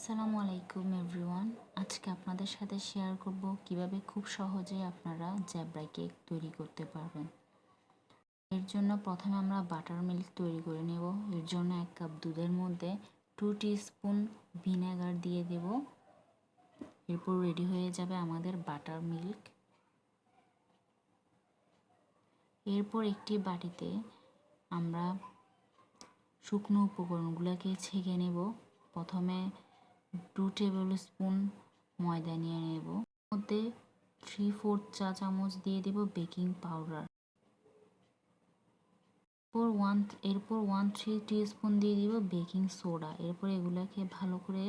আসসালামু আলাইকুম এভরিওয়ান। আজকে আপনাদের সাথে শেয়ার করব কিভাবে খুব সহজে আপনারা জ্যাবরা কেক তৈরি করতে পারবেন। এর জন্য প্রথমে আমরা বাটার মিল্ক তৈরি করে নেব। এর জন্য 1 কাপ দুধের মধ্যে 2 টিস্পুন ভিনেগার দিয়ে দেব। এরপর রেডি হয়ে যাবে আমাদের বাটার মিল্ক। এরপর একটি বাটিতে আমরা শুকনো উপকরণগুলোকে ছেঁকে নেব। প্রথমে 2 টেবিল স্পুন ময়দা নিয়ে নেব। মধ্যে 3/4 চা চামচ দিয়ে দেব বেকিং পাউডার। এরপর 1/3 টিস্পুন দিয়ে দিব বেকিং সোডা। এরপর এগুলোকে ভালো করে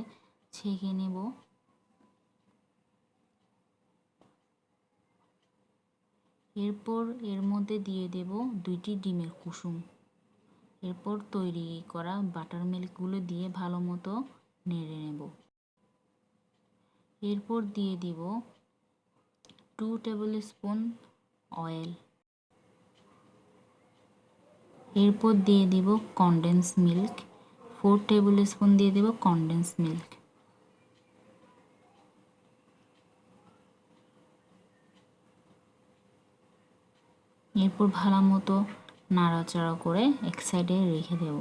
ছেঁকে নেব। এরপর এর মধ্যে দিয়ে দেব 2টি ডিমের কুসুম। এরপর তৈরি করা বাটার মিল্কগুলো দিয়ে ভালো মতো নেড়ে নেব। এরপর দিয়ে দিব 2 টেবিল স্পুন অয়েল। এরপর দিয়ে দিব কনডেন্স মিল্ক। 4 টেবিল স্পুন দিয়ে দেব কনডেন্স মিল্ক। এরপর ভালো মতো নাড়াচাড়া করে এক সাইডে রেখে দেব।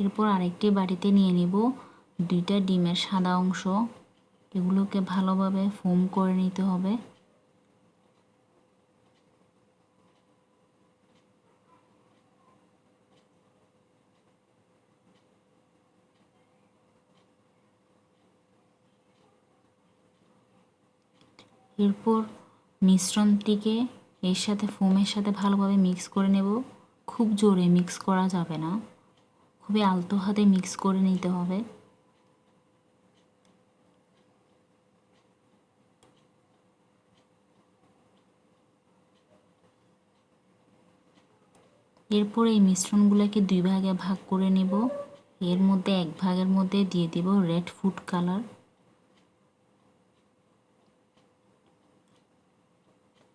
এরপর আরেকটি বাটিতে নিয়ে নিব 2টা ডিমের সাদা অংশ। এগুলোকে ভালোভাবে ফোম করে নিতে হবে। এরপর মিশ্রণটিকে এর সাথে ফোমের সাথে ভালোভাবে মিক্স করে নেব। খুব জোরে মিক্স করা যাবে না, খুবই আলতো হাতে মিক্স করে নিতে হবে। এরপর এই মিশ্রণগুলোকে 2 ভাগে ভাগ করে নেব। এর মধ্যে 1 ভাগের মধ্যে দিয়ে দেব রেড ফুড কালার।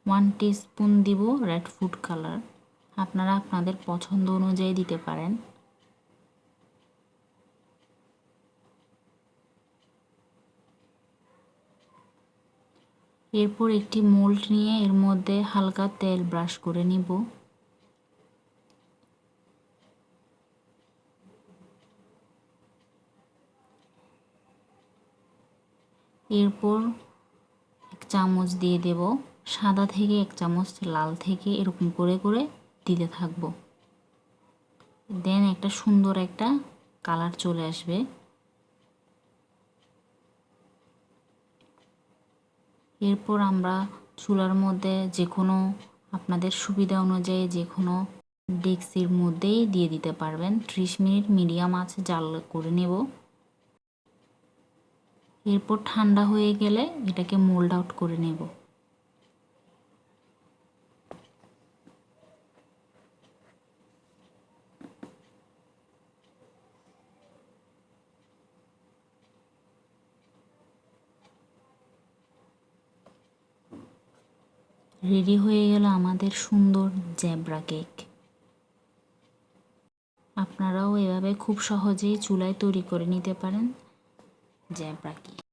1 টিস্পুন দিব রেড ফুড কালার। আপনারা আপনাদের পছন্দ অনুযায়ী দিতে পারেন। এরপর একটি মোল্ড নিয়ে এর মধ্যে হালকা তেল ব্রাশ করে নিব। এরপর 1 চামচ দিয়ে দেব সাদা থেকে 1 চামচ লাল থেকে, এরকম করে করে দিতে থাকব। দেন একটা সুন্দর একটা কালার চলে আসবে। এরপর আমরা চুলার মধ্যে যে কোনো আপনাদের সুবিধা অনুযায়ী যে কোনো ডেক্সির মধ্যেই দিয়ে দিতে পারবেন। 30 মিনিট মিডিয়াম আঁচে জাল করে নেব। এরপর ঠান্ডা হয়ে গেলে এটাকে মোল্ড আউট করে নেব। রেডি হয়ে গেল আমাদের সুন্দর জ্যাবরা কেক। আপনারাও এভাবে খুব সহজেই চুলায় তৈরি করে নিতে পারেন জ্যাবরা কেক।